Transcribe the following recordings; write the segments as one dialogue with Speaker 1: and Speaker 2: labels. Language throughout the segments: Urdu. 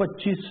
Speaker 1: 25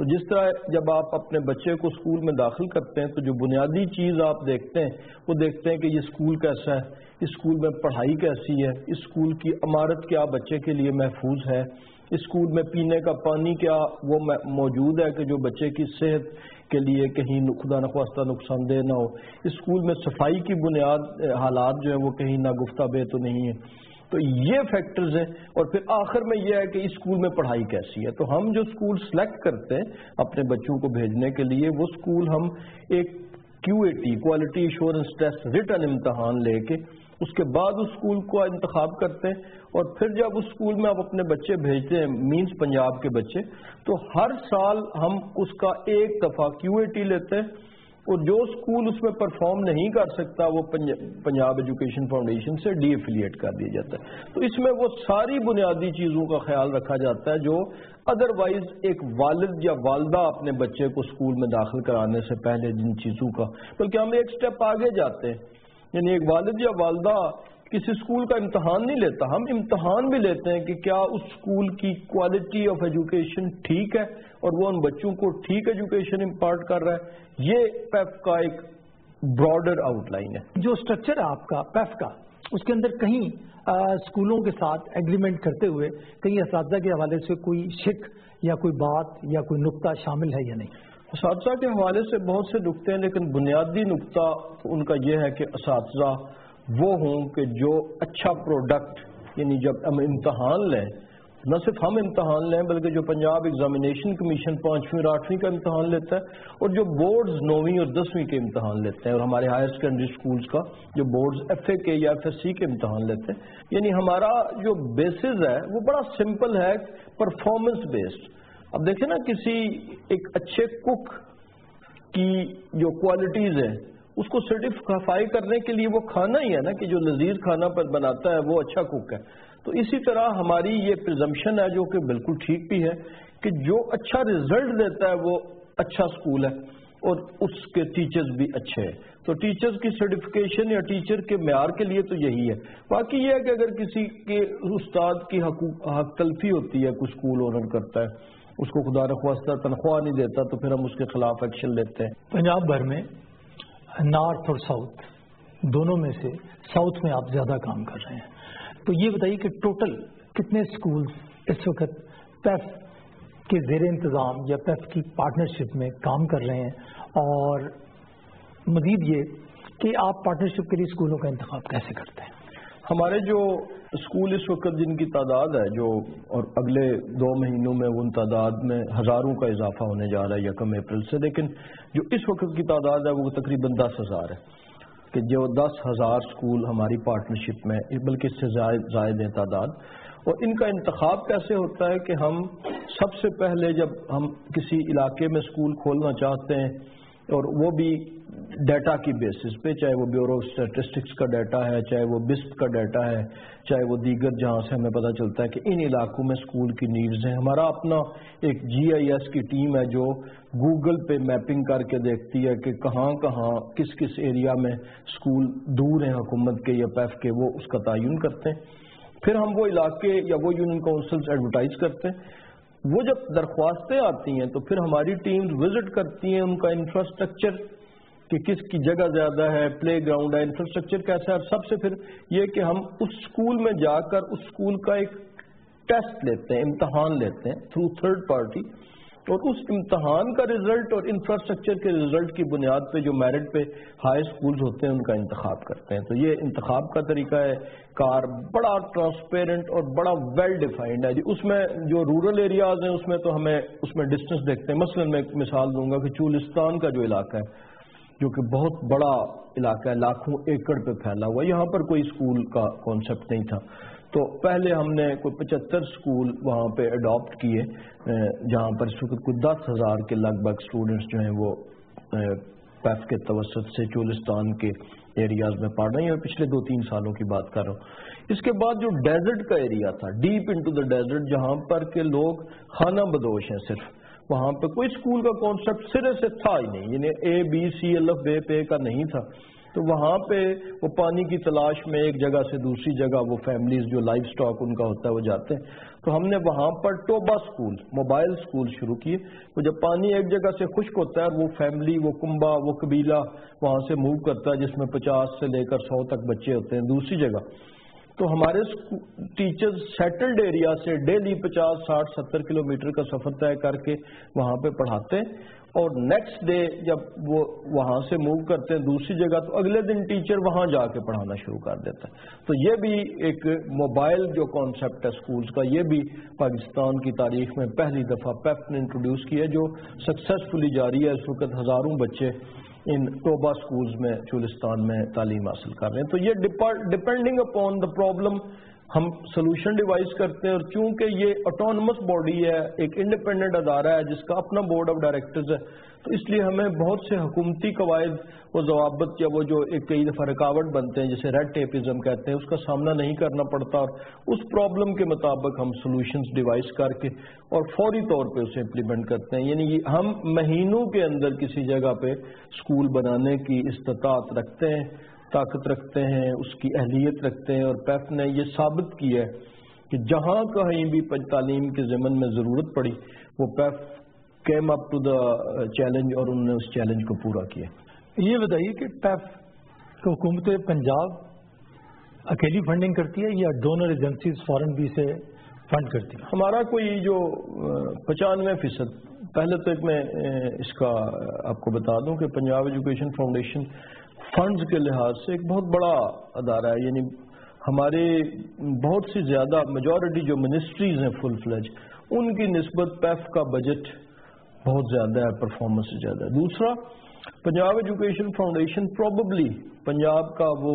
Speaker 1: تو جس طرح جب آپ اپنے بچے کو اسکول میں داخل کرتے ہیں تو جو بنیادی چیز آپ دیکھتے ہیں وہ دیکھتے ہیں کہ یہ اسکول کیسا ہے، اس اسکول میں پڑھائی کیسی ہے، اس اسکول کی عمارت کیا بچے کے لیے محفوظ ہے، اس اسکول میں پینے کا پانی کیا وہ موجود ہے کہ جو بچے کی صحت کے لیے کہیں خدا نخواستہ نقصان دہ نہ ہو، اس اسکول میں صفائی کی بنیاد حالات جو ہیں وہ کہیں ناگفتہ بے تو نہیں ہے. تو یہ فیکٹرز ہیں. اور پھر آخر میں یہ ہے کہ اس اسکول میں پڑھائی کیسی ہے. تو ہم جو اسکول سلیکٹ کرتے ہیں اپنے بچوں کو بھیجنے کے لیے وہ اسکول ہم ایک QAT quality assurance test return امتحان لے کے اس کے بعد اس اسکول کو انتخاب کرتے ہیں. اور پھر جب اس اسکول میں آپ اپنے بچے بھیجتے ہیں مینس پنجاب کے بچے، تو ہر سال ہم اس کا ایک دفعہ QAT لیتے ہیں اور جو اسکول اس میں پرفارم نہیں کر سکتا وہ پنجاب ایجوکیشن فاؤنڈیشن سے ڈی ایفیلیٹ کر دیا جاتا ہے. تو اس میں وہ ساری بنیادی چیزوں کا خیال رکھا جاتا ہے جو ادروائز ایک والد یا والدہ اپنے بچے کو اسکول میں داخل کرانے سے پہلے جن چیزوں کا، بلکہ ہم ایک سٹیپ آگے جاتے ہیں. یعنی ایک والد یا والدہ کسی اسکول کا امتحان نہیں لیتا، ہم امتحان بھی لیتے ہیں کہ کیا اس اسکول کی کوالٹی آف ایجوکیشن ٹھیک ہے اور وہ ان بچوں کو ٹھیک ایجوکیشن امپارٹ کر رہا ہے. یہ پیف کا ایک براڈر آؤٹ لائن ہے.
Speaker 2: جو اسٹرکچر ہے آپ کا پیف کا، اس کے اندر کہیں اسکولوں کے ساتھ ایگریمنٹ کرتے ہوئے کہیں اساتذہ کے حوالے سے کوئی شک یا کوئی بات یا کوئی نقطہ شامل ہے یا نہیں؟
Speaker 1: اساتذہ کے حوالے سے بہت سے نقطے ہیں، لیکن بنیادی نقطہ ان کا یہ ہے کہ اساتذہ وہ ہوں کہ جو اچھا پروڈکٹ، یعنی جب ہم امتحان لیں، نہ صرف ہم امتحان لیں بلکہ جو پنجاب ایگزامینیشن کمیشن 5ویں اور 8ویں کا امتحان لیتا ہے اور جو بورڈز 9ویں اور 10ویں کے امتحان لیتے ہیں، اور ہمارے ہائر سیکنڈری اسکولز کا جو بورڈز FA کے یا FSC کے امتحان لیتے ہیں، یعنی ہمارا جو بیسز ہے وہ بڑا سمپل ہے، پرفارمنس بیسڈ. اب دیکھیں نا، کسی ایک اچھے کک کی جو کوالٹیز ہیں اس کو سرٹیفائی کرنے کے لیے وہ کھانا ہی ہے نا کہ جو لذیذ کھانا پر بناتا ہے وہ اچھا کک ہے. تو اسی طرح ہماری یہ پرزمپشن ہے جو کہ بالکل ٹھیک بھی ہے کہ جو اچھا رزلٹ دیتا ہے وہ اچھا اسکول ہے اور اس کے ٹیچرز بھی اچھے ہیں. تو ٹیچرز کی سرٹیفکیشن یا ٹیچر کے معیار کے لیے تو یہی ہے. باقی یہ ہے کہ اگر کسی کے استاد کی حق تلفی ہوتی ہے، کوئی اسکول اونر کرتا ہے، اس کو خدا نخواستہ تنخواہ نہیں دیتا، تو پھر ہم اس کے خلاف ایکشن لیتے ہیں.
Speaker 2: پنجاب بھر میں نارتھ اور ساؤتھ دونوں میں سے ساؤتھ میں آپ زیادہ کام کر رہے ہیں، تو یہ بتائیے کہ ٹوٹل کتنے اسکول اس وقت پیف کے زیر انتظام یا پیف کی پارٹنرشپ میں کام کر رہے ہیں، اور مزید یہ کہ آپ پارٹنرشپ کے لیے اسکولوں کا انتخاب کیسے کرتے ہیں؟
Speaker 1: ہمارے جو اسکول اس وقت جن کی تعداد ہے جو، اور اگلے 2 مہینوں میں ان تعداد میں ہزاروں کا اضافہ ہونے جا رہا ہے 1 اپریل سے، لیکن جو اس وقت کی تعداد ہے وہ تقریباً 10,000 ہے کہ جو 10,000 اسکول ہماری پارٹنرشپ میں، بلکہ اس سے زائد ہیں تعداد. اور ان کا انتخاب کیسے ہوتا ہے کہ ہم سب سے پہلے جب ہم کسی علاقے میں اسکول کھولنا چاہتے ہیں، اور وہ بھی ڈیٹا کی بیسس پہ، چاہے وہ بیورو آف اسٹیٹسٹکس کا ڈیٹا ہے، چاہے وہ بسپ کا ڈیٹا ہے، چاہے وہ دیگر جہاں سے ہمیں پتہ چلتا ہے کہ ان علاقوں میں اسکول کی نیڈز ہیں. ہمارا اپنا ایک GIS کی ٹیم ہے جو گوگل پہ میپنگ کر کے دیکھتی ہے کہ کہاں کہاں کس کس ایریا میں اسکول دور ہیں حکومت کے یا پیف کے، وہ اس کا تعین کرتے ہیں. پھر ہم وہ علاقے یا وہ یونین کونسلز ایڈورٹائز کرتے ہیں. وہ جب درخواستیں آتی ہیں تو پھر ہماری ٹیمز وزٹ کرتی ہیں ان کا انفراسٹرکچر کہ کس کی جگہ زیادہ ہے، پلے گراؤنڈ ہے، انفراسٹرکچر کیسا ہے. اور سب سے پھر یہ کہ ہم اس اسکول میں جا کر اس اسکول کا ایک ٹیسٹ لیتے ہیں، امتحان لیتے ہیں تھرو تھرڈ پارٹی، اور اس امتحان کا رزلٹ اور انفراسٹرکچر کے رزلٹ کی بنیاد پہ جو میرٹ پہ ہائی اسکولز ہوتے ہیں ان کا انتخاب کرتے ہیں. تو یہ انتخاب کا طریقہ ہے کار بڑا ٹرانسپیرنٹ اور بڑا ویل ڈیفائنڈ ہے. اس میں جو رورل ایریاز ہیں اس میں تو ہمیں اس میں ڈسٹینس دیکھتے ہیں. مثلا میں ایک مثال دوں گا کہ چولستان کا جو علاقہ ہے جو کہ بہت بڑا علاقہ ہے، لاکھوں ایکڑ پہ پھیلا ہوا، یہاں پر کوئی اسکول کا کانسیپٹ نہیں تھا. تو پہلے ہم نے کوئی 75 اسکول وہاں پہ اڈاپٹ کیے جہاں پر اس وقت کوئی 10,000 کے لگ بھگ اسٹوڈنٹس جو ہیں وہ پیف کے توسط سے چولستان کے ایریاز میں پڑھ رہے ہیں، اور پچھلے 2-3 سالوں کی بات کر رہا ہوں. اس کے بعد جو ڈیزرٹ کا ایریا تھا، ڈیپ انٹو دا ڈیزرٹ، جہاں پر کے لوگ خانہ بدوش ہیں، صرف وہاں پہ کوئی اسکول کا کانسیپٹ سرے سے تھا ہی نہیں، یعنی A B C الف بے پے کا نہیں تھا. تو وہاں پہ وہ پانی کی تلاش میں ایک جگہ سے دوسری جگہ وہ فیملیز جو لائف سٹاک ان کا ہوتا ہے وہ جاتے ہیں. تو ہم نے وہاں پر ٹوبا اسکول، موبائل اسکول شروع کیے. وہ جب پانی ایک جگہ سے خشک ہوتا ہے وہ فیملی، وہ کنبہ، وہ قبیلہ وہاں سے موو کرتا ہے جس میں 50 سے لے کر 100 تک بچے ہوتے ہیں دوسری جگہ. تو ہمارے ٹیچرز سیٹلڈ ایریا سے ڈیلی 50 60 70 کلومیٹر کا سفر طے کر کے وہاں پہ پڑھاتے ہیں، اور نیکسٹ ڈے جب وہ وہاں سے موو کرتے ہیں دوسری جگہ تو اگلے دن ٹیچر وہاں جا کے پڑھانا شروع کر دیتا ہے. تو یہ بھی ایک موبائل جو کانسیپٹ ہے اسکولز کا، یہ بھی پاکستان کی تاریخ میں پہلی دفعہ پیپ نے انٹروڈیوس کیا جو سکسیسفلی جاری ہے. اس وقت ہزاروں بچے ان توبہ سکولز میں چولستان میں تعلیم حاصل کر رہے ہیں. تو یہ ڈپینڈنگ اپون دا پرابلم ہم سولوشن ڈیوائز کرتے ہیں، اور چونکہ یہ آٹونمس باڈی ہے، ایک انڈیپینڈنٹ ادارہ ہے جس کا اپنا بورڈ آف ڈائریکٹرز ہے، تو اس لیے ہمیں بہت سے حکومتی قواعد و ضوابط یا وہ جو ایک کئی دفعہ رکاوٹ بنتے ہیں جسے ریڈ ٹیپزم کہتے ہیں اس کا سامنا نہیں کرنا پڑتا، اور اس پرابلم کے مطابق ہم سولوشنز ڈیوائز کر کے اور فوری طور پہ اسے امپلیمنٹ کرتے ہیں. یعنی ہم مہینوں کے اندر کسی جگہ پہ اسکول بنانے کی استطاعت رکھتے ہیں، طاقت رکھتے ہیں، اس کی اہلیت رکھتے ہیں. اور پیپ نے یہ ثابت کیا ہے کہ جہاں کہیں بھی تعلیم کے ضمن میں ضرورت پڑی وہ پیپ came up to the challenge اور انہوں نے اس چیلنج کو پورا کیا.
Speaker 2: یہ بتائیے کہ پیپ کو حکومت پنجاب اکیلی فنڈنگ کرتی ہے یا ڈونر ایجنسیز فورن بھی سے فنڈ کرتی ہے؟
Speaker 1: ہمارا کوئی جو 95%، پہلے تو ایک میں اس کا آپ کو بتا دوں کہ پنجاب ایجوکیشن فاؤنڈیشن فنڈز کے لحاظ سے ایک بہت بڑا ادارہ ہے. یعنی ہمارے بہت سی زیادہ میجورٹی جو منسٹریز ہیں فل فلیج ان کی نسبت پیف کا بجٹ بہت زیادہ ہے، پرفارمنس زیادہ ہے. دوسرا، Punjab education foundation probably Punjab کا وہ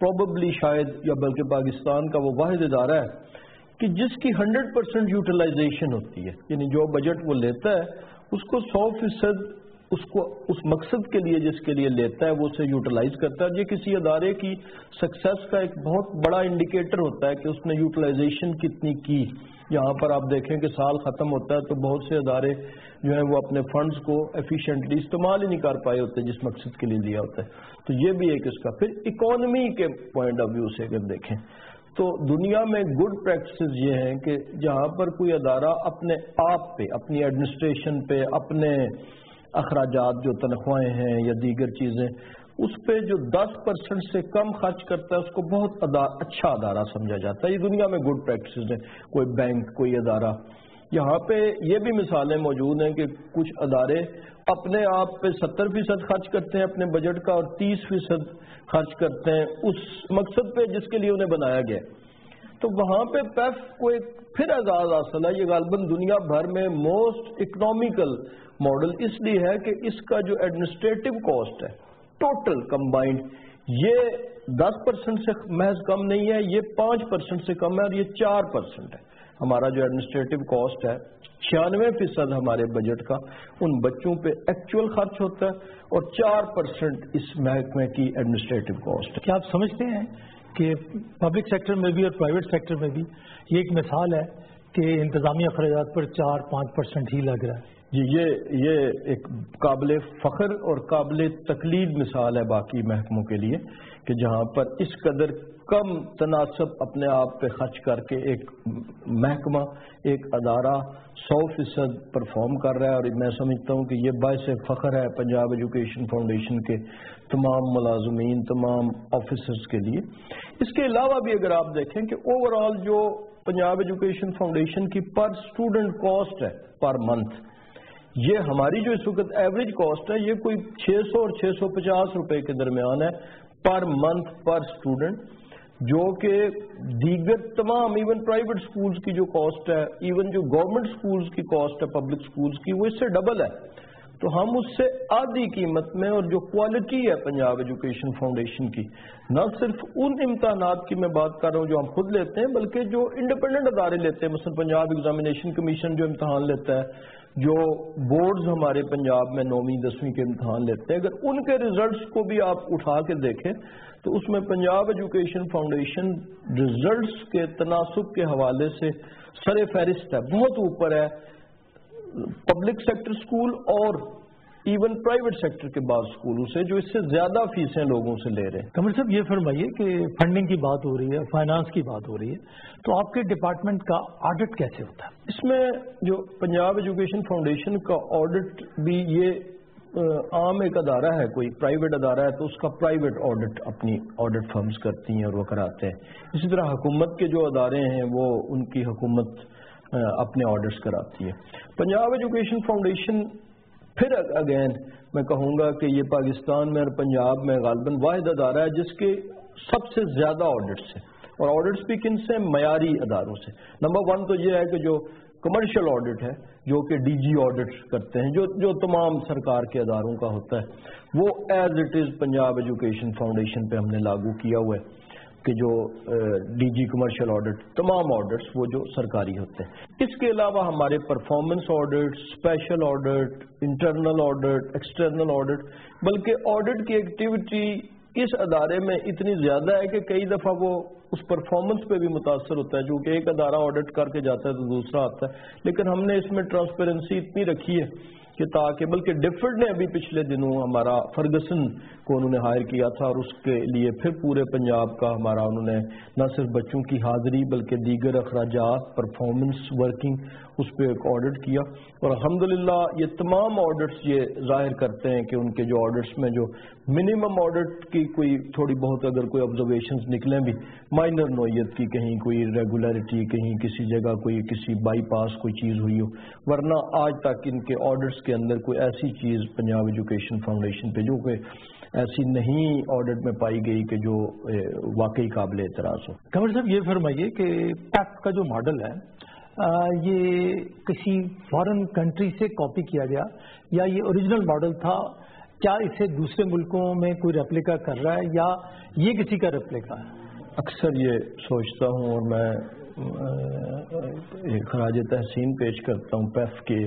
Speaker 1: پروبیبلی شاید یا بلکہ پاکستان کا وہ واحد ادارہ ہے کہ جس کی 100% یوٹیلائزیشن ہوتی ہے. یعنی جو بجٹ وہ لیتا ہے اس کو 100% اس کو اس مقصد کے لیے جس کے لیے لیتا ہے وہ اسے یوٹیلائز کرتا ہے. یہ کسی ادارے کی سکسیس کا ایک بہت بڑا انڈیکیٹر ہوتا ہے کہ اس نے یوٹیلائزیشن کتنی کی. یہاں پر آپ دیکھیں کہ سال ختم ہوتا ہے تو بہت سے ادارے جو ہیں وہ اپنے فنڈز کو ایفیشینٹلی استعمال ہی نہیں کر پائے ہوتے جس مقصد کے لیے دیا ہوتا ہے. تو یہ بھی ایک اس کا. پھر اکانومی کے پوائنٹ آف ویو سے اگر دیکھیں تو دنیا میں گڈ پریکٹسز یہ ہیں کہ جہاں پر کوئی ادارہ اپنے آپ پہ، اپنی ایڈمنسٹریشن پہ، اپنے اخراجات جو تنخواہیں ہیں یا دیگر چیزیں اس پہ جو 10% سے کم خرچ کرتا ہے اس کو بہت اچھا ادارہ سمجھا جاتا ہے. یہ دنیا میں گڈ پریکٹسز ہیں. کوئی بینک، کوئی ادارہ. یہاں پہ یہ بھی مثالیں موجود ہیں کہ کچھ ادارے اپنے آپ پہ 70% خرچ کرتے ہیں اپنے بجٹ کا اور 30% خرچ کرتے ہیں اس مقصد پہ جس کے لیے انہیں بنایا گیا. تو وہاں پہ پیف کو ایک پھر اعزاز حاصل ہے. یہ غالباً دنیا بھر میں موسٹ اکنامیکل ماڈل اس لیے ہے کہ اس کا جو ایڈمنسٹریٹو کاسٹ ہے ٹوٹل کمبائنڈ یہ 10% سے محض کم نہیں ہے، یہ 5% سے کم ہے اور یہ 4% ہے. ہمارا جو ایڈمنسٹریٹو کاسٹ ہے 96% ہمارے بجٹ کا ان بچوں پہ ایکچوئل خرچ ہوتا ہے اور 4% اس محکمے کی ایڈمنسٹریٹو کاسٹ ہے.
Speaker 2: کیا آپ سمجھتے ہیں کہ پبلک سیکٹر میں بھی اور پرائیویٹ سیکٹر میں بھی یہ ایک مثال ہے کہ انتظامی اخراجات پر 4-5% ہی لگ رہا ہے؟
Speaker 1: جی، یہ ایک قابل فخر اور قابل تقلید مثال ہے باقی محکموں کے لیے کہ جہاں پر اس قدر کم تناسب اپنے آپ پہ خرچ کر کے ایک محکمہ، ایک ادارہ 100% پرفارم کر رہا ہے. اور میں سمجھتا ہوں کہ یہ باعث فخر ہے پنجاب ایجوکیشن فاؤنڈیشن کے تمام ملازمین، تمام آفیسرز کے لیے. اس کے علاوہ بھی اگر آپ دیکھیں کہ اوور آل جو پنجاب ایجوکیشن فاؤنڈیشن کی پر اسٹوڈنٹ کاسٹ ہے پر منتھ، یہ ہماری جو اس وقت ایوریج کاسٹ ہے یہ کوئی 600 اور 650 روپے کے درمیان ہے پر منتھ پر اسٹوڈنٹ، جو کہ دیگر تمام ایون پرائیویٹ سکولز کی جو کاسٹ ہے، ایون جو گورنمنٹ سکولز کی کاسٹ ہے پبلک سکولز کی، وہ اس سے ڈبل ہے. تو ہم اس سے آدھی قیمت میں، اور جو کوالٹی ہے پنجاب ایجوکیشن فاؤنڈیشن کی، نہ صرف ان امتحانات کی میں بات کر رہا ہوں جو ہم خود لیتے ہیں بلکہ جو انڈیپینڈنٹ ادارے لیتے ہیں، مثلا پنجاب ایگزامینیشن کمیشن جو امتحان لیتا ہے، جو بورڈز ہمارے پنجاب میں 9ویں 10ویں کے امتحان لیتے ہیں، اگر ان کے ریزلٹس کو بھی آپ اٹھا کے دیکھیں تو اس میں پنجاب ایجوکیشن فاؤنڈیشن ریزلٹس کے تناسب کے حوالے سے سر فہرست ہے، بہت اوپر ہے پبلک سیکٹر اسکول اور ایون پرائیویٹ سیکٹر کے بعض اسکولوں سے جو اس سے زیادہ فیسیں لوگوں سے لے رہے ہیں۔
Speaker 2: قمر صاحب یہ فرمائیے کہ فنڈنگ کی بات ہو رہی ہے، فائنانس کی بات ہو رہی ہے، تو آپ کے ڈپارٹمنٹ کا آڈٹ کیسے ہوتا ہے؟
Speaker 1: اس میں جو پنجاب ایجوکیشن فاؤنڈیشن کا آڈٹ بھی یہ عام ایک ادارہ ہے، کوئی پرائیویٹ ادارہ ہے تو اس کا پرائیویٹ آڈٹ اپنی آڈٹ فرمز کرتی ہیں اور وہ کراتے ہیں۔ اسی طرح حکومت کے جو ادارے ہیں وہ ان کی حکومت اپنے آڈٹس کراتی ہے۔ پنجاب ایجوکیشن فاؤنڈیشن پھر اگین میں کہوں گا کہ یہ پاکستان میں اور پنجاب میں غالباً واحد ادارہ ہے جس کے سب سے زیادہ آڈٹس ہیں، اور آڈٹس بھی کن سے؟ معیاری اداروں سے۔ نمبر 1 تو یہ ہے کہ جو کمرشل آڈٹ ہے، جو کہ ڈی جی آڈٹ کرتے ہیں، جو تمام سرکار کے اداروں کا ہوتا ہے، وہ as it is Punjab education foundation پہ ہم نے لاگو کیا ہوا ہے کہ جو ڈی جی کمرشل آڈٹ، تمام آڈٹس وہ جو سرکاری ہوتے ہیں۔ اس کے علاوہ ہمارے performance audit, special audit, internal audit, external audit, بلکہ آڈٹ کی ایکٹیویٹی اس ادارے میں اتنی زیادہ ہے کہ کئی دفعہ وہ اس پرفارمنس پہ بھی متاثر ہوتا ہے، چونکہ ایک ادارہ آڈٹ کر کے جاتا ہے تو دوسرا آتا ہے، لیکن ہم نے اس میں ٹرانسپیرنسی اتنی رکھی ہے کہ تاکہ، بلکہ ڈیفرڈ نے ابھی پچھلے دنوں ہمارا فرگسن کو انہوں نے ہائر کیا تھا اور اس کے لیے پھر پورے پنجاب کا ہمارا انہوں نے نہ صرف بچوں کی حاضری بلکہ دیگر اخراجات، پرفارمنس، ورکنگ، اس پہ ایک آڈٹ کیا، اور الحمدللہ یہ تمام آڈٹس یہ ظاہر کرتے ہیں کہ ان کے جو آڈٹس میں جو منیمم آڈٹ کی کوئی تھوڑی بہت اگر کوئی آبزرویشنز نکلیں بھی مائنر نوعیت کی، کہیں کوئی ریگولیرٹی، کہیں کسی جگہ کوئی کسی بائی پاس کوئی چیز ہوئی ہو، ورنہ آج تک ان کے آڈٹس کے اندر کوئی ایسی چیز پنجاب ایجوکیشن فاؤنڈیشن پہ جو کہ ایسی نہیں آڈٹ میں پائی گئی کہ جو واقعی قابل اعتراض ہو۔
Speaker 2: قمر صاحب یہ فرمائیے کہ پیپ کا جو ماڈل ہے یہ کسی فارن کنٹری سے کاپی کیا گیا یا یہ اوریجنل ماڈل تھا؟ کیا اسے دوسرے ملکوں میں کوئی ریپلیکا کر رہا ہے یا یہ کسی کا ریپلیکا ہے؟
Speaker 1: اکثر یہ سوچتا ہوں اور میں خراج تحسین پیش کرتا ہوں پیف کے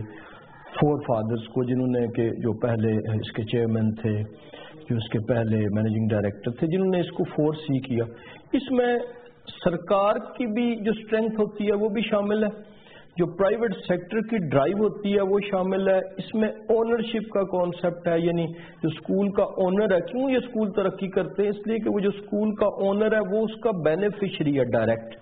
Speaker 1: 4 فادرز کو، جنہوں نے کہ جو پہلے اس کے چیئرمین تھے، جو اس کے پہلے مینیجنگ ڈائریکٹر تھے، جنہوں نے اس کو 4C کیا۔ اس میں سرکار کی بھی جو اسٹرینتھ ہوتی ہے وہ بھی شامل ہے، جو پرائیویٹ سیکٹر کی ڈرائیو ہوتی ہے وہ شامل ہے، اس میں اونرشپ کا کانسیپٹ ہے، یعنی جو اسکول کا اونر ہے، کیوں یہ اسکول ترقی کرتے ہیں؟ اس لیے کہ وہ جو اسکول کا اونر ہے وہ اس کا بینیفیشری ہے ڈائریکٹ،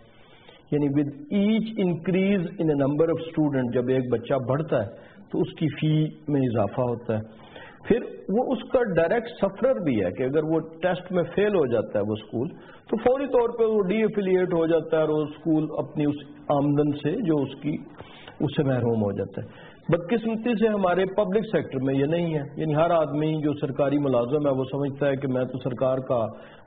Speaker 1: یعنی with each increase in a number of student, جب ایک بچہ بڑھتا ہے تو اس کی فی میں اضافہ ہوتا ہے، پھر وہ اس کا ڈائریکٹ سفرر بھی ہے کہ اگر وہ ٹیسٹ میں فیل ہو جاتا ہے وہ اسکول تو فوری طور پہ وہ ڈی ایفیلیٹ ہو جاتا ہے اور وہ اسکول اپنی اس آمدن سے جو اس سے محروم ہو جاتا ہے۔ بدقسمتی سے ہمارے پبلک سیکٹر میں یہ نہیں ہے، یعنی ہر آدمی جو سرکاری ملازم ہے وہ سمجھتا ہے کہ میں تو سرکار کا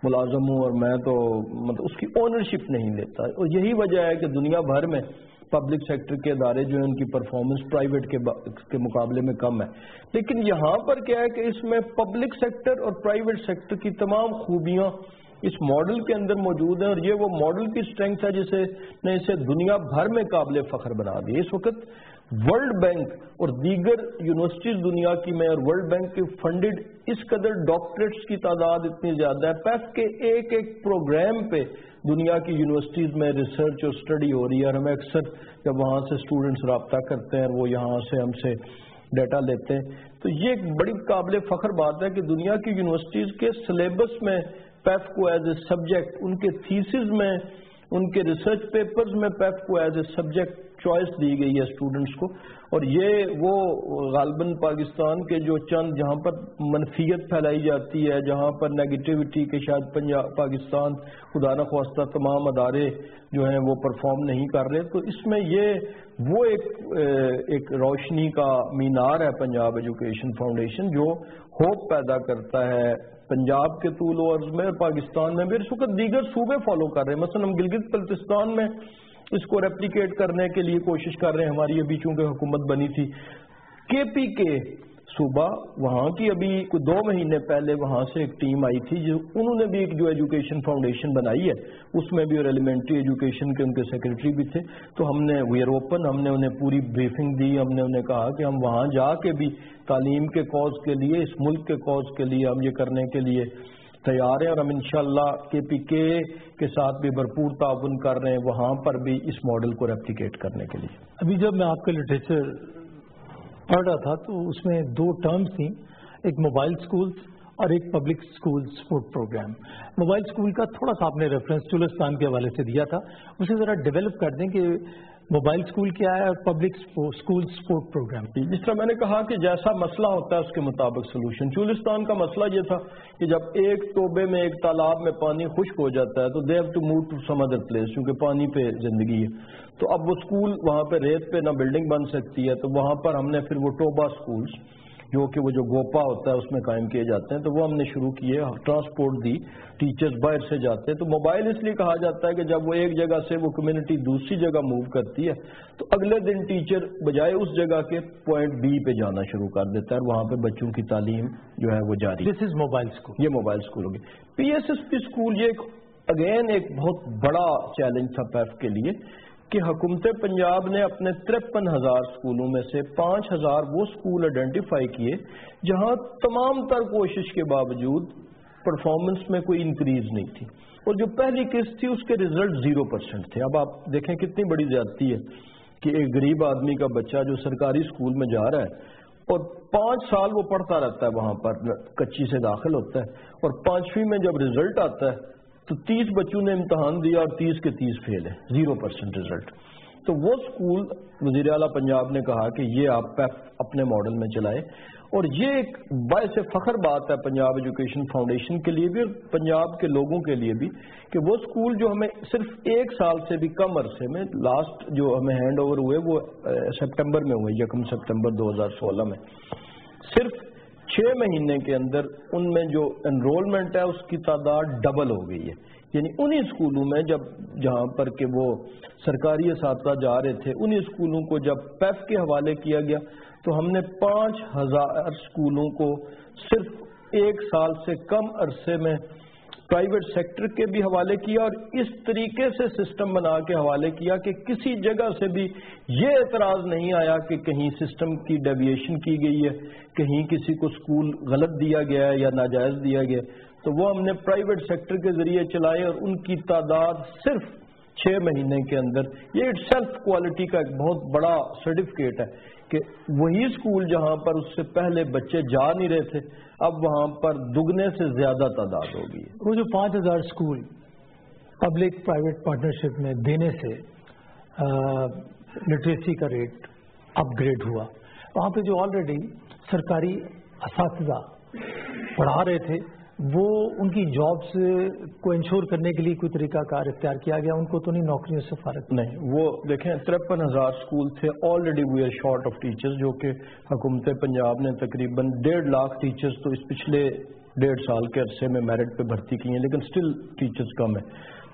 Speaker 1: ملازم ہوں اور میں تو مطلب اس کی اونرشپ نہیں لیتا، اور یہی وجہ ہے کہ دنیا بھر میں پبلک سیکٹر کے ادارے جو ہیں ان کی پرفارمنس پرائیویٹ کے مقابلے میں کم ہے۔ لیکن یہاں پر کیا ہے کہ اس میں پبلک سیکٹر اور پرائیویٹ سیکٹر کی تمام خوبیاں اس ماڈل کے اندر موجود ہیں، اور یہ وہ ماڈل کی اسٹرینگتھ ہے جسے نے اسے دنیا بھر میں قابل فخر بنا دیا۔ اس وقت ورلڈ بینک اور دیگر یونیورسٹیز دنیا کی میں اور ورلڈ بینک کے فنڈڈ اس قدر ڈاکٹریٹس کی تعداد اتنی زیادہ ہے، پیف کے ایک پروگرام پہ دنیا کی یونیورسٹیز میں ریسرچ اور اسٹڈی ہو رہی ہے، اور ہمیں اکثر جب وہاں سے اسٹوڈنٹس رابطہ کرتے ہیں وہ یہاں سے ہم سے ڈیٹا لیتے ہیں تو یہ ایک بڑی قابل فخر بات ہے کہ دنیا کی یونیورسٹیز کے سلیبس میں پیف کو ایز اے سبجیکٹ، ان کے تھیسز میں، ان کے ریسرچ پیپرز میں پیف کو ایز اے سبجیکٹ چوائس دی گئی ہے اسٹوڈنٹس کو، اور یہ وہ غالباً پاکستان کے جو چند جہاں پر منفیت پھیلائی جاتی ہے، جہاں پر نیگیٹیوٹی کے شاید پاکستان خدا نخواستہ تمام ادارے جو ہیں وہ پرفارم نہیں کر رہے، تو اس میں یہ وہ ایک روشنی کا مینار ہے پنجاب ایجوکیشن فاؤنڈیشن، جو ہوپ پیدا کرتا ہے پنجاب کے طول و عرض میں اور پاکستان میں بھی۔ اس وقت دیگر صوبے فالو کر رہے ہیں، مثلا ہم گلگت بلتستان میں اس کو ریپلیکیٹ کرنے کے لیے کوشش کر رہے ہیں، ہماری ابھی چونکہ حکومت بنی تھی، کے پی کے صوبہ وہاں کی ابھی 2 مہینے پہلے وہاں سے ایک ٹیم آئی تھی جو انہوں نے بھی ایک جو ایجوکیشن فاؤنڈیشن بنائی ہے، اس میں بھی اور ایلیمنٹری ایجوکیشن کے ان کے سیکرٹری بھی تھے، تو ہم نے وی آر اوپن، ہم نے انہیں پوری بریفنگ دی، ہم نے انہیں کہا کہ ہم وہاں جا کے بھی تعلیم کے کاز کے لیے، اس ملک کے کاز کے لیے ہم یہ کرنے کے لیے تیار ہیں، اور ہم انشاءاللہ کے پی کے ساتھ بھی بھرپور تعاون کر رہے ہیں وہاں پر بھی اس ماڈل کو ریپلیکیٹ کرنے کے لیے۔
Speaker 2: ابھی جب میں آپ کا لٹریچر پڑھ رہا تھا تو اس میں 2 ٹرمز تھیں, ایک موبائل اسکولس اور ایک public school support programme. Mobile school کا تھوڑا سا آپ نے ریفرنس چولستان کے حوالے سے دیا تھا, اسے ذرا ڈیولپ کر دیں کہ موبائل اسکول کیا ہے اور پبلک اسکول سپورٹ پروگرام.
Speaker 1: جس طرح میں نے کہا کہ جیسا مسئلہ ہوتا ہے اس کے مطابق سولوشن. چولستان کا مسئلہ یہ تھا کہ جب ایک ٹوبے میں ایک تالاب میں پانی خشک ہو جاتا ہے تو they have to move to some other place, کیونکہ پانی پہ زندگی ہے. تو اب وہ اسکول وہاں پہ ریت پہ نہ بلڈنگ بن سکتی ہے, تو وہاں پر ہم نے پھر وہ ٹوبا اسکولس جو کہ وہ جو گوپا ہوتا ہے اس میں قائم کیے جاتے ہیں, تو وہ ہم نے شروع کیے. ٹرانسپورٹ دی, ٹیچرز باہر سے جاتے ہیں. تو موبائل اس لیے کہا جاتا ہے کہ جب وہ ایک جگہ سے وہ کمیونٹی دوسری جگہ موو کرتی ہے تو اگلے دن ٹیچر بجائے اس جگہ کے پوائنٹ بی پہ جانا شروع کر دیتا ہے اور وہاں پہ بچوں کی تعلیم جو ہے وہ جاری.
Speaker 2: دس از موبائل اسکول.
Speaker 1: یہ موبائل اسکول ہوگی. P S S P school یہ اگین ایک بہت بڑا چیلنج تھا پیف کے لیے کہ حکومت پنجاب نے اپنے 53,000 اسکولوں میں سے 5,000 وہ اسکول آئیڈینٹیفائی کیے جہاں تمام تر کوشش کے باوجود پرفارمنس میں کوئی انکریز نہیں تھی, اور جو پہلی قسط تھی اس کے ریزلٹ 0% تھے. اب آپ دیکھیں کتنی بڑی زیادتی ہے کہ ایک غریب آدمی کا بچہ جو سرکاری اسکول میں جا رہا ہے اور 5 سال وہ پڑھتا رہتا ہے, وہاں پر کچی سے داخل ہوتا ہے, اور 5ویں میں جب ریزلٹ آتا ہے تو 30 بچوں نے امتحان دیا اور 30 کے 30 فیل ہے, 0% ریزلٹ. تو وہ اسکول وزیر اعلیٰ پنجاب نے کہا کہ یہ آپ پیف اپنے ماڈل میں چلائے, اور یہ ایک باعث فخر بات ہے پنجاب ایجوکیشن فاؤنڈیشن کے لیے بھی اور پنجاب کے لوگوں کے لیے بھی کہ وہ اسکول جو ہمیں صرف 1 سال سے بھی کم عرصے میں, لاسٹ جو ہمیں ہینڈ اوور ہوئے وہ سپٹمبر میں ہوئے, 1 سپٹمبر 2016 میں, صرف 6 مہینے کے اندر ان میں جو انرولمنٹ ہے اس کی تعداد ڈبل ہو گئی ہے. یعنی انہی اسکولوں میں جہاں پر کہ وہ سرکاری اساتذہ جا رہے تھے, انہی اسکولوں کو جب پیف کے حوالے کیا گیا تو ہم نے 5,000 اسکولوں کو صرف 1 سال سے کم عرصے میں پرائیویٹ سیکٹر کے بھی حوالے کیا, اور اس طریقے سے سسٹم بنا کے حوالے کیا کہ کسی جگہ سے بھی یہ اعتراض نہیں آیا کہ کہیں سسٹم کی ڈیویشن کی گئی ہے, کہیں کسی کو اسکول غلط دیا گیا ہے یا ناجائز دیا گیا. تو وہ ہم نے پرائیویٹ سیکٹر کے ذریعے چلائے اور ان کی تعداد صرف 6 مہینے کے اندر, یہ اٹ سیلف کوالٹی کا ایک بہت بڑا سرٹیفکیٹ ہے کہ وہی اسکول جہاں پر اس سے پہلے بچے جا نہیں رہے تھے اب وہاں پر دگنے سے زیادہ تعداد ہوگی.
Speaker 2: وہ جو 5,000 اسکول پبلک پرائیویٹ پارٹنرشپ میں دینے سے لٹریسی کا ریٹ اپ گریڈ ہوا, وہاں پہ جو آلریڈی سرکاری اساتذہ پڑھا رہے تھے وہ ان کی جابس کو انشور کرنے کے لیے کوئی طریقہ کار اختیار کیا گیا, ان کو تو نہیں نوکریوں سے فارغ
Speaker 1: نہیں. وہ دیکھیں 53,000 اسکول تھے, already we are short of teachers, جو کہ حکومت پنجاب نے تقریباً 1.5 لاکھ ٹیچرز تو اس پچھلے 1.5 سال کے عرصے میں میرٹ پہ بھرتی کی ہیں, لیکن سٹل ٹیچرز کم ہے.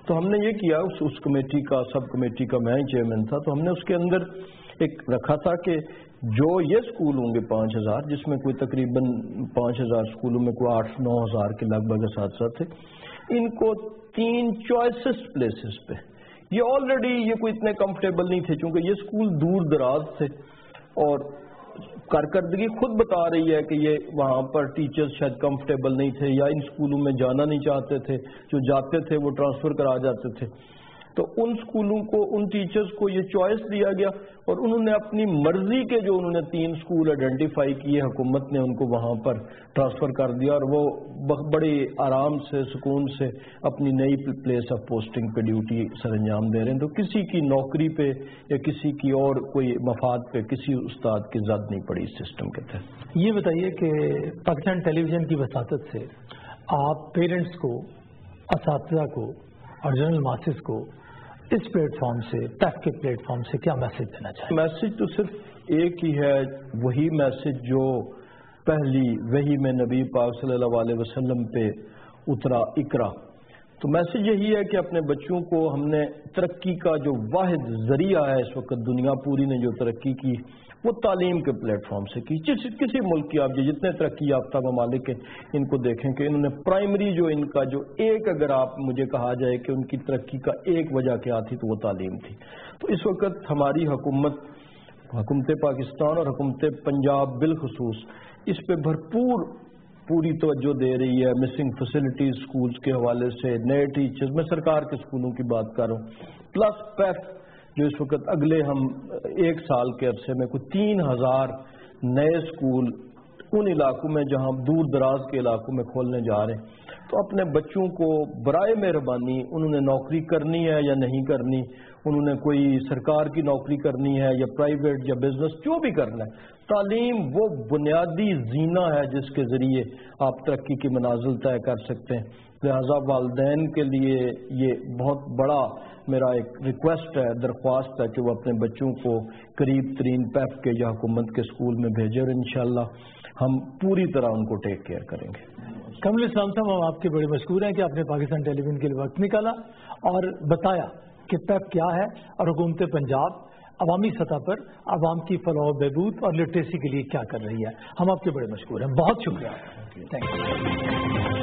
Speaker 1: تو ہم نے یہ کیا, اس کمیٹی کا سب کمیٹی کا میں ہی چیئرمین تھا, تو ہم نے اس کے اندر ایک رکھا تھا کہ جو یہ اسکول ہوں گے 5,000 جس میں کوئی تقریباً 5,000 اسکولوں میں کوئی 8-9 ہزار کے لگ بھگ اساتذہ تھے, ان کو 3 چوائسسٹ پلیسز پہ, یہ آلریڈی یہ کوئی اتنے کمفرٹیبل نہیں تھے چونکہ یہ اسکول دور دراز تھے اور کارکردگی خود بتا رہی ہے کہ یہ وہاں پر ٹیچرز شاید کمفرٹیبل نہیں تھے یا ان اسکولوں میں جانا نہیں چاہتے تھے, جو جاتے تھے وہ ٹرانسفر کرا جاتے تھے. تو ان اسکولوں کو, ان ٹیچرز کو یہ چوائس دیا گیا اور انہوں نے اپنی مرضی کے جو انہوں نے 3 اسکول آئیڈینٹیفائی کیے, حکومت نے ان کو وہاں پر ٹرانسفر کر دیا اور وہ بڑے آرام سے سکون سے اپنی نئی پلیس آف پوسٹنگ پہ ڈیوٹی سر انجام دے رہے ہیں. تو کسی کی نوکری پہ یا کسی کی اور کوئی مفاد پہ کسی استاد کی زد نہیں پڑی اس سسٹم کے تحت.
Speaker 2: یہ بتائیے کہ پاکستان ٹیلی ویژن کی وساطت سے آپ پیرنٹس کو, اساتذہ کو اور جنرل ماسز کو اس پلیٹ فارم سے, پیف کے پلیٹ فارم سے کیا میسج دینا چاہیں؟
Speaker 1: میسج تو صرف ایک ہی ہے, وہی میسج جو پہلی وحی میں نبی پاک صلی اللہ علیہ وسلم پہ اترا, اقرا. تو میسج یہی ہے کہ اپنے بچوں کو ہم نے ترقی کا جو واحد ذریعہ ہے اس وقت دنیا پوری نے جو ترقی کی وہ تعلیم کے پلیٹ فارم سے کی. کسی ملک کی آپ جتنے ترقی یافتہ ممالک ہیں ان کو دیکھیں کہ انہوں نے پرائمری جو ان کا جو ایک, اگر آپ مجھے کہا جائے کہ ان کی ترقی کا ایک وجہ کیا تھی تو وہ تعلیم تھی. تو اس وقت ہماری حکومت پاکستان اور حکومت پنجاب بالخصوص اس پہ پوری توجہ دے رہی ہے. مسنگ فیسلٹیز اسکولز کے حوالے سے, نئے ٹیچرز, میں سرکار کے اسکولوں کی بات کر رہا ہوں, پلس پیف جو اس وقت اگلے ہم 1 سال کے عرصے میں کوئی 3,000 نئے اسکول ان علاقوں میں جہاں دور دراز کے علاقوں میں کھولنے جا رہے ہیں تو اپنے بچوں کو برائے مہربانی انہوں نے نوکری کرنی ہے یا نہیں کرنی، انہوں نے کوئی سرکار کی نوکری کرنی ہے یا پرائیویٹ یا بزنس، جو بھی کرنا ہے، تعلیم وہ بنیادی زینہ ہے جس کے ذریعے آپ ترقی کی منازل طے کر سکتے ہیں۔ لہذا والدین کے لیے یہ بہت بڑا میرا ایک ریکویسٹ ہے، درخواست ہے کہ وہ اپنے بچوں کو قریب ترین پیف کے یا حکومت کے اسکول میں بھیجیں، اور انشاءاللہ ہم پوری طرح ان کو ٹیک کیئر کریں گے۔
Speaker 2: کمل اسلام صاحب، ہم آپ کے بڑے مشکور ہیں کہ آپ نے پاکستان ٹیلی ویژن کے لیے وقت نکالا اور بتایا کہ پیپ کیا ہے اور حکومت پنجاب عوامی سطح پر عوام کی فلاح و بہبود اور لٹریسی کے لیے کیا کر رہی ہے۔ ہم آپ کے بڑے مشکور ہیں، بہت شکریہ۔ Thank you.